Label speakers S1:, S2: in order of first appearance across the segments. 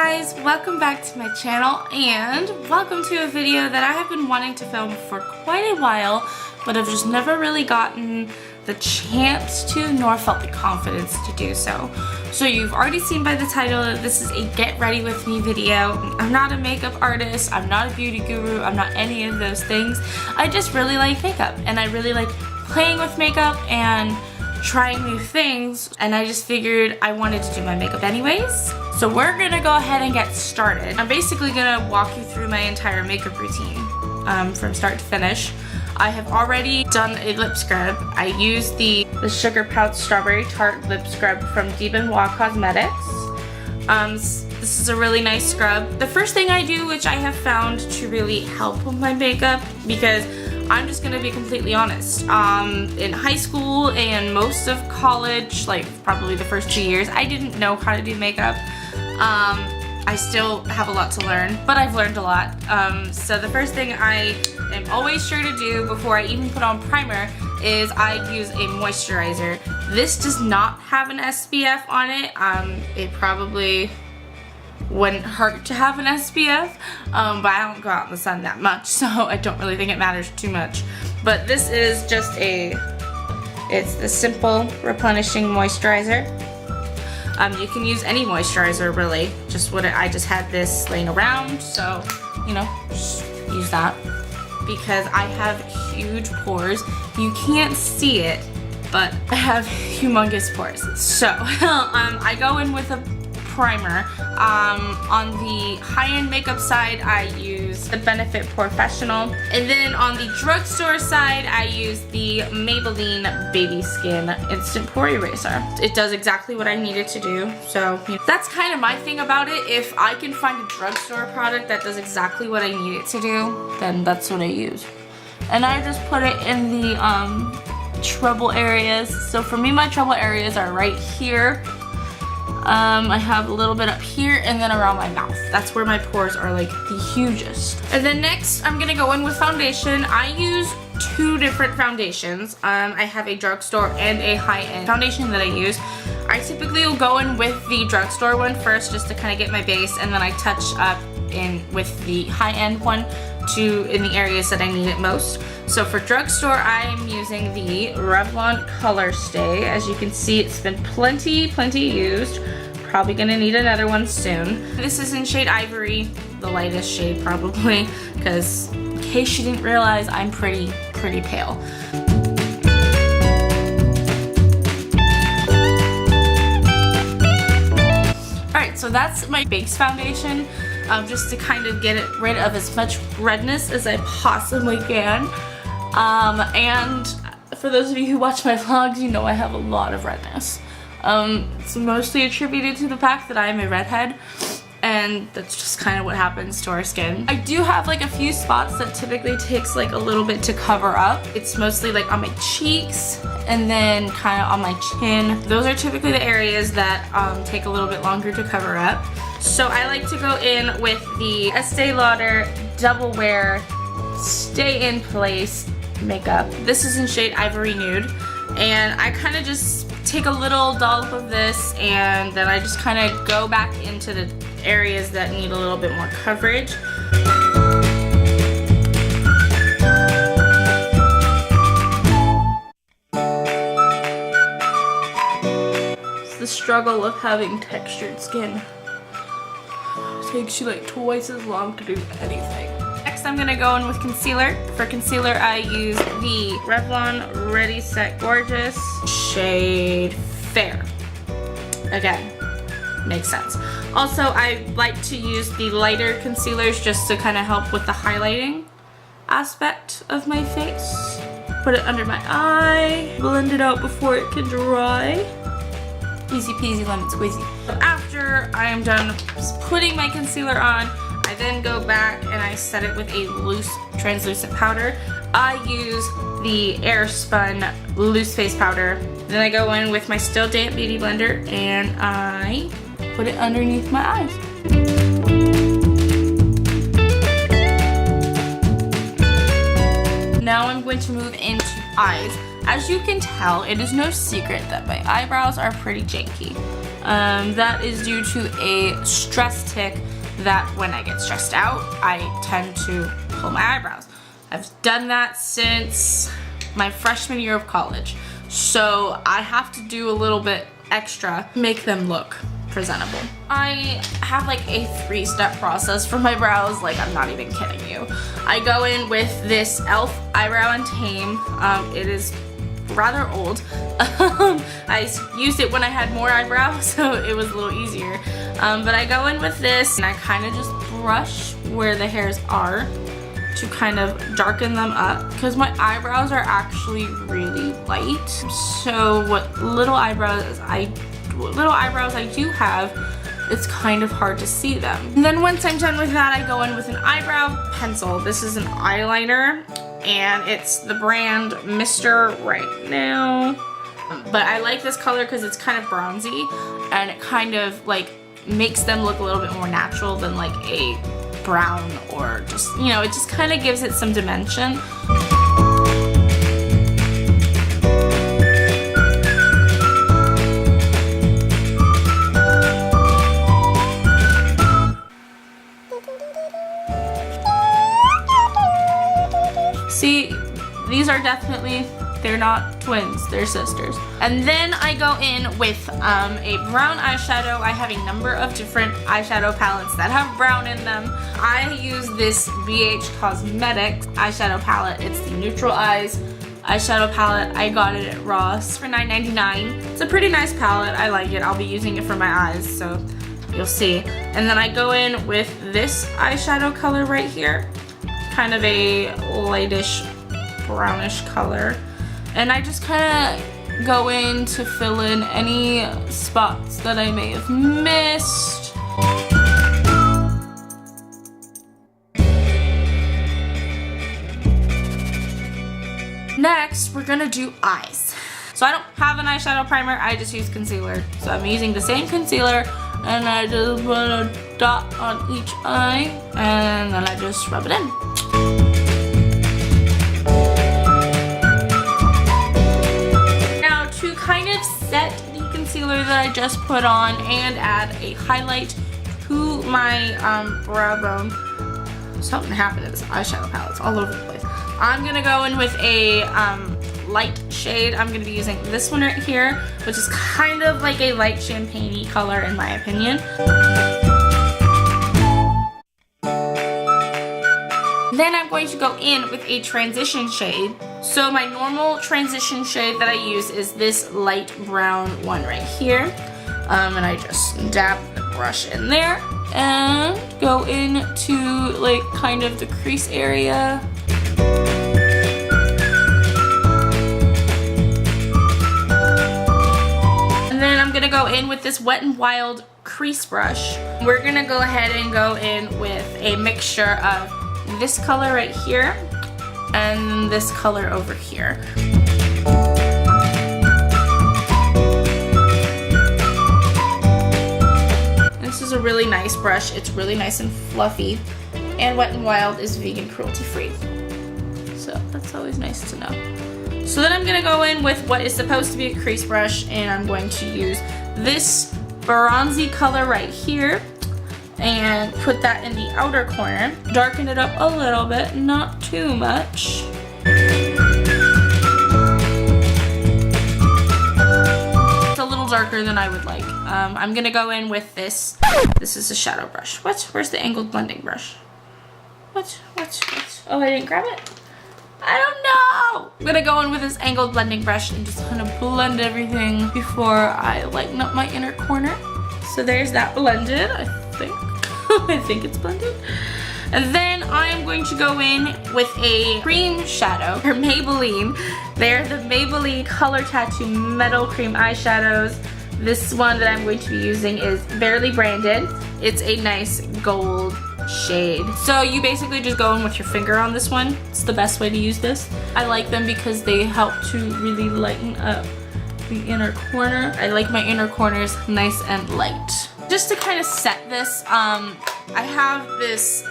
S1: guys, welcome back to my channel and welcome to a video that I have been wanting to film for quite a while, but I've just never really gotten the chance to nor felt the confidence to do so. So you've already seen by the title that this is a get ready with me video. I'm not a makeup artist, I'm not a beauty guru, I'm not any of those things. I just really like makeup and I really like playing with makeup and trying new things, and I just figured I wanted to do my makeup anyways. So we're gonna go ahead and get started. I'm basically gonna walk you through my entire makeup routine from start to finish. I have already done a lip scrub. I use the Sugar Pouch Strawberry Tart Lip Scrub from Benoit Cosmetics. This is a really nice scrub. The first thing I do, which I have found to really help with my makeup, because I'm just gonna be completely honest. In high school and most of college, like probably the first 2 years, I didn't know how to do makeup. I still have a lot to learn, but I've learned a lot. So the first thing I am always sure to do before I even put on primer is I use a moisturizer. This does not have an SPF on it. It probably wouldn't hurt to have an SPF, but I don't go out in the sun that much, so I don't really think it matters too much. But this is just it's the simple replenishing moisturizer. You can use any moisturizer really, I just had this laying around, so you know, just use that. Because I have huge pores. You can't see it, but I have humongous pores. So I go in with a primer. On the high-end makeup side, I use the Benefit Professional, and then on the drugstore side, I use the Maybelline Baby Skin Instant Pore Eraser. It does exactly what I need it to do, so you know, that's kind of my thing about it. If I can find a drugstore product that does exactly what I need it to do, then that's what I use. And I just put it in the trouble areas. So for me, my trouble areas are right here. I have a little bit up here and then around my mouth. That's where my pores are like the hugest. And then next, I'm gonna go in with foundation. I use two different foundations. I have a drugstore and a high-end foundation that I use. I typically will go in with the drugstore one first just to kind of get my base, and then I touch up in with the high-end one in the areas that I need it most. So for drugstore, I am using the Revlon Color Stay. As you can see, it's been plenty used. Probably gonna need another one soon. This is in shade Ivory, the lightest shade probably, because in case you didn't realize, I'm pretty pale. Alright, so that's my base foundation. Just to kind of get rid of as much redness as I possibly can. And for those of you who watch my vlogs, you know I have a lot of redness. It's mostly attributed to the fact that I am a redhead, and that's just kind of what happens to our skin. I do have like a few spots that typically takes like a little bit to cover up. It's mostly like on my cheeks and then kind of on my chin. Those are typically the areas that take a little bit longer to cover up. So I like to go in with the Estee Lauder Double Wear Stay in Place makeup. This is in shade Ivory Nude, and I kind of just take a little dollop of this and then I just kind of go back into the areas that need a little bit more coverage. It's the struggle of having textured skin. It takes you like twice as long to do anything. Next, I'm gonna go in with concealer. For concealer, I use the Revlon Ready Set Gorgeous shade Fair. Again, makes sense. Also, I like to use the lighter concealers just to kind of help with the highlighting aspect of my face. Put it under my eye, blend it out before it can dry. Easy peasy lemon squeezy. After I am done putting my concealer on, I then go back and I set it with a loose translucent powder. I use the Airspun loose face powder. Then I go in with my Still Damp Beauty Blender and I put it underneath my eyes. Now I'm going to move into eyes. As you can tell, it is no secret that my eyebrows are pretty janky. That is due to a stress tic that when I get stressed out, I tend to pull my eyebrows. I've done that since my freshman year of college. So I have to do a little bit extra to make them look presentable. I have like a 3-step process for my brows, like I'm not even kidding you. I go in with this e.l.f. Eyebrow and Tame. It is rather old. I used it when I had more eyebrows, so it was a little easier. But I go in with this and I kind of just brush where the hairs are to kind of darken them up because my eyebrows are actually really light. So what little eyebrows I do have, it's kind of hard to see them. And then once I'm done with that, I go in with an eyebrow pencil. This is an eyeliner and it's the brand Mr. Right Now. But I like this color because it's kind of bronzy and it kind of like makes them look a little bit more natural than like a brown or just, you know, it just kind of gives it some dimension. See, these are definitely, they're not twins, they're sisters. And then I go in with a brown eyeshadow. I have a number of different eyeshadow palettes that have brown in them. I use this BH Cosmetics eyeshadow palette. It's the Neutral Eyes eyeshadow palette. I got it at Ross for $9.99. It's a pretty nice palette. I like it. I'll be using it for my eyes, so you'll see. And then I go in with this eyeshadow color right here. Kind of a lightish brownish color. And I just kind of go in to fill in any spots that I may have missed. Next, we're gonna do eyes. So I don't have an eyeshadow primer, I just use concealer. So I'm using the same concealer and I just put a dot on each eye and then I just rub it in. Kind of set the concealer that I just put on and add a highlight to my brow bone. Something happened to this eyeshadow palette, it's all over the place. I'm gonna go in with a light shade. I'm gonna be using this one right here, which is kind of like a light champagne-y color in my opinion. Then I'm going to go in with a transition shade. So my normal transition shade that I use is this light brown one right here. And I just dab the brush in there and go into like kind of the crease area. And then I'm gonna go in with this Wet n Wild crease brush. We're gonna go ahead and go in with a mixture of this color right here and this color over here. This is a really nice brush. It's really nice and fluffy, and Wet n Wild is vegan cruelty free, so that's always nice to know. So then I'm gonna go in with what is supposed to be a crease brush, and I'm going to use this bronzy color right here and put that in the outer corner. Darken it up a little bit, not too much. It's a little darker than I would like. I'm gonna go in with this. This is a shadow brush. What? Where's the angled blending brush? What? Oh, I didn't grab it? I don't know! I'm gonna go in with this angled blending brush and just kind of blend everything before I lighten up my inner corner. So there's that blended, I think. I think it's blended. And then I am going to go in with a cream shadow from Maybelline. They're the Maybelline Color Tattoo Metal Cream Eyeshadows. This one that I'm going to be using is Barely Branded. It's a nice gold shade. So you basically just go in with your finger on this one. It's the best way to use this. I like them because they help to really lighten up the inner corner. I like my inner corners nice and light. Just to kind of set this, I have this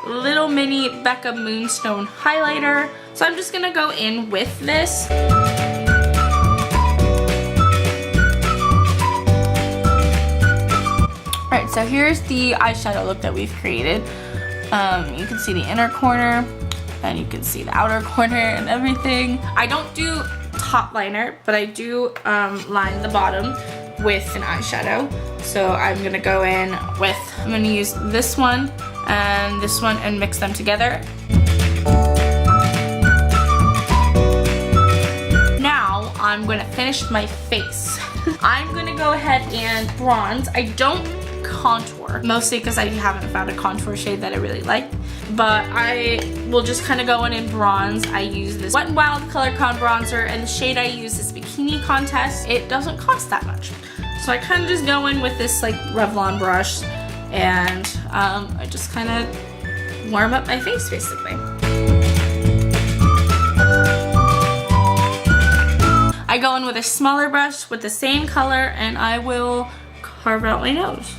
S1: little mini Becca Moonstone highlighter. So I'm just gonna go in with this. So here's the eyeshadow look that we've created. You can see the inner corner and you can see the outer corner and everything. I don't do top liner, but I do line the bottom with an eyeshadow. So I'm gonna go in with, I'm gonna use this one and mix them together. Now I'm gonna finish my face. I'm gonna go ahead and bronze. I don't contour, mostly because I haven't found a contour shade that I really like, but I will just kind of go in and bronze. I use this Wet n Wild Color Con bronzer, and the shade I use is Bikini Contest. It doesn't cost that much, so I kind of just go in with this like Revlon brush, and I just kind of warm up my face basically. I go in with a smaller brush with the same color, and I will carve out my nose.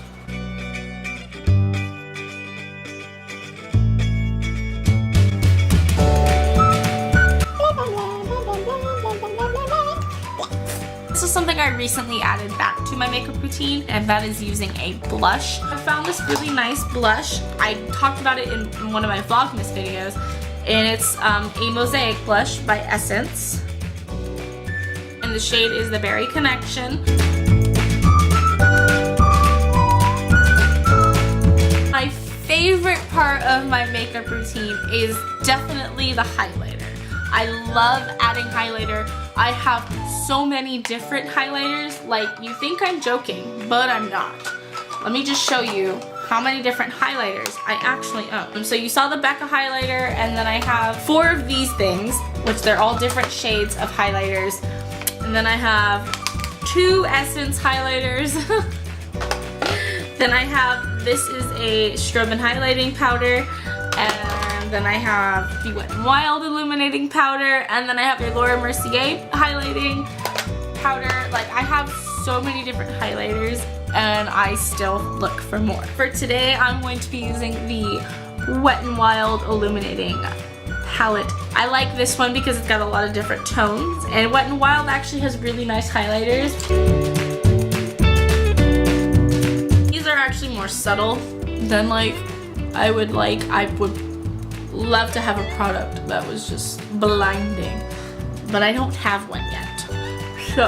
S1: This is something I recently added back to my makeup routine, and that is using a blush. I found this really nice blush. I talked about it in one of my Vlogmas videos, and it's a Mosaic blush by Essence. And the shade is the Berry Connection. My favorite part of my makeup routine is definitely the highlighter. I love adding highlighter. I have so many different highlighters, like you think I'm joking, but I'm not. Let me just show you how many different highlighters I actually own. So you saw the Becca highlighter, and then I have 4 of these things, which they're all different shades of highlighters. And then I have 2 Essence highlighters. Then I have, this is a Strobe and highlighting powder. And then I have the Wet n Wild illuminating powder. And then I have the Laura Mercier highlighting powder. Like, I have so many different highlighters, and I still look for more. For today, I'm going to be using the Wet n Wild illuminating palette. I like this one because it's got a lot of different tones, and Wet n Wild actually has really nice highlighters. These are actually more subtle than I would love to have a product that was just blinding, but I don't have one yet. So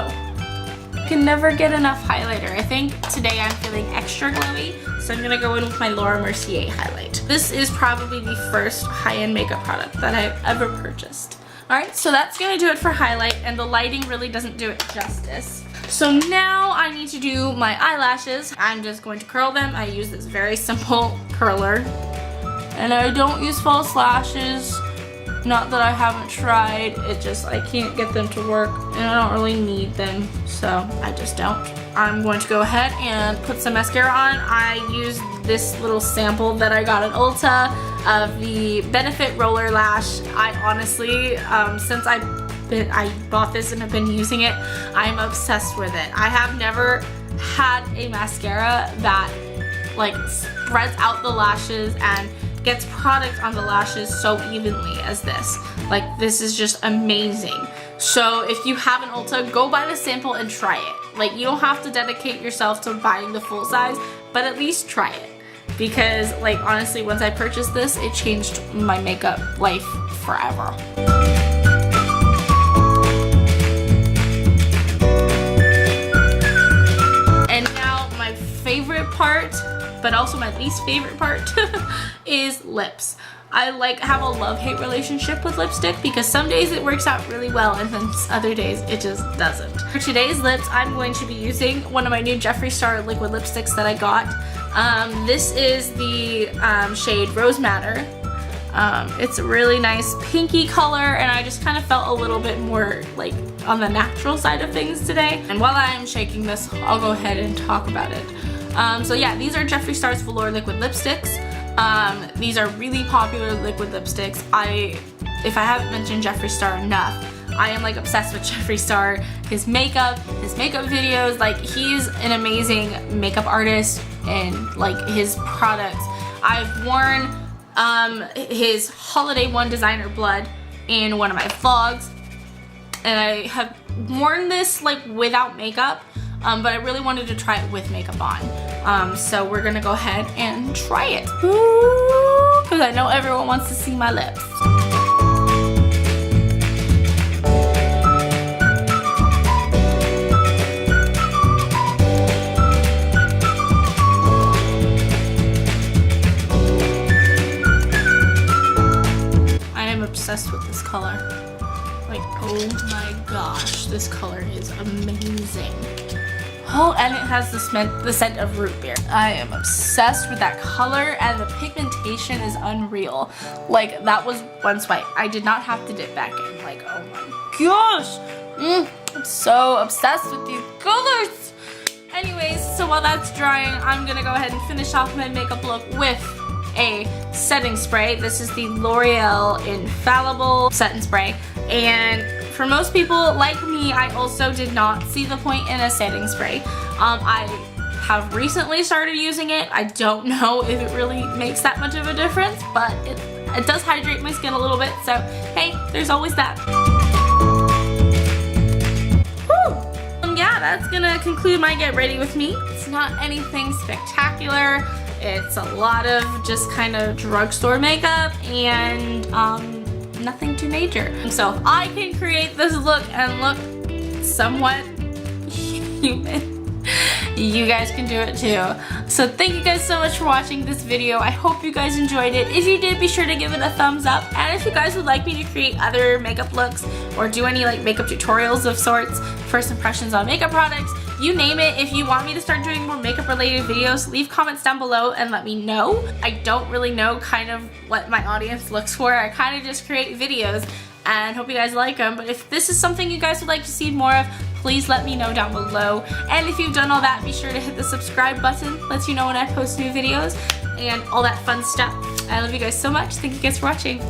S1: I can never get enough highlighter. I think today I'm feeling extra glowy, so I'm gonna go in with my Laura Mercier highlight. This is probably the first high-end makeup product that I've ever purchased. Alright, so that's gonna do it for highlight, and the lighting really doesn't do it justice. So now I need to do my eyelashes. I'm just going to curl them. I use this very simple curler, and I don't use false lashes. Not that I haven't tried, it just, I can't get them to work, and I don't really need them, so I just don't. I'm going to go ahead and put some mascara on. I used this little sample that I got at Ulta of the Benefit Roller Lash. I honestly, since I bought this and have been using it, I'm obsessed with it. I have never had a mascara that like spreads out the lashes and gets product on the lashes so evenly as this. Like, this is just amazing. So if you have an Ulta, go buy the sample and try it. Like, you don't have to dedicate yourself to buying the full size, but at least try it. Because, like, honestly, once I purchased this, it changed my makeup life forever. And now my favorite part, but also my least favorite part, is lips. I have a love-hate relationship with lipstick because some days it works out really well and then other days it just doesn't. For today's lips, I'm going to be using one of my new Jeffree Star liquid lipsticks that I got. This is the shade Rose Madder. It's a really nice pinky color, and I just kind of felt a little bit more like on the natural side of things today. And while I am shaking this, I'll go ahead and talk about it. So yeah, these are Jeffree Star's Velour liquid lipsticks. These are really popular liquid lipsticks. If I haven't mentioned Jeffree Star enough, I am like obsessed with Jeffree Star. His makeup videos, like, he's an amazing makeup artist, and like his products. I've worn his Holiday One Designer Blood in one of my vlogs, and I have worn this like without makeup but I really wanted to try it with makeup on. So we're gonna go ahead and try it. Because I know everyone wants to see my lips. Obsessed with this color. Like, oh my gosh, this color is amazing. Oh, and it has the scent of root beer. I am obsessed with that color, and the pigmentation is unreal. Like, that was one swipe. I did not have to dip back in. Like, oh my gosh. I'm so obsessed with these colors. Anyways, so while that's drying, I'm gonna go ahead and finish off my makeup look with a setting spray. This is the L'Oreal Infallible Setting Spray, and for most people like me, I also did not see the point in a setting spray. I have recently started using it. I don't know if it really makes that much of a difference, but it does hydrate my skin a little bit, so hey, there's always that. Yeah, that's gonna conclude my get ready with me. It's not anything spectacular. It's a lot of just kind of drugstore makeup and nothing too major. So if I can create this look and look somewhat human, you guys can do it too. So thank you guys so much for watching this video. I hope you guys enjoyed it. If you did, be sure to give it a thumbs up. And if you guys would like me to create other makeup looks or do any like makeup tutorials of sorts, first impressions on makeup products, you name it. If you want me to start doing more makeup related videos, leave comments down below and let me know. I don't really know kind of what my audience looks for. I kind of just create videos and hope you guys like them. But if this is something you guys would like to see more of, please let me know down below. And if you've done all that, be sure to hit the subscribe button. Lets you know when I post new videos and all that fun stuff. I love you guys so much. Thank you guys for watching.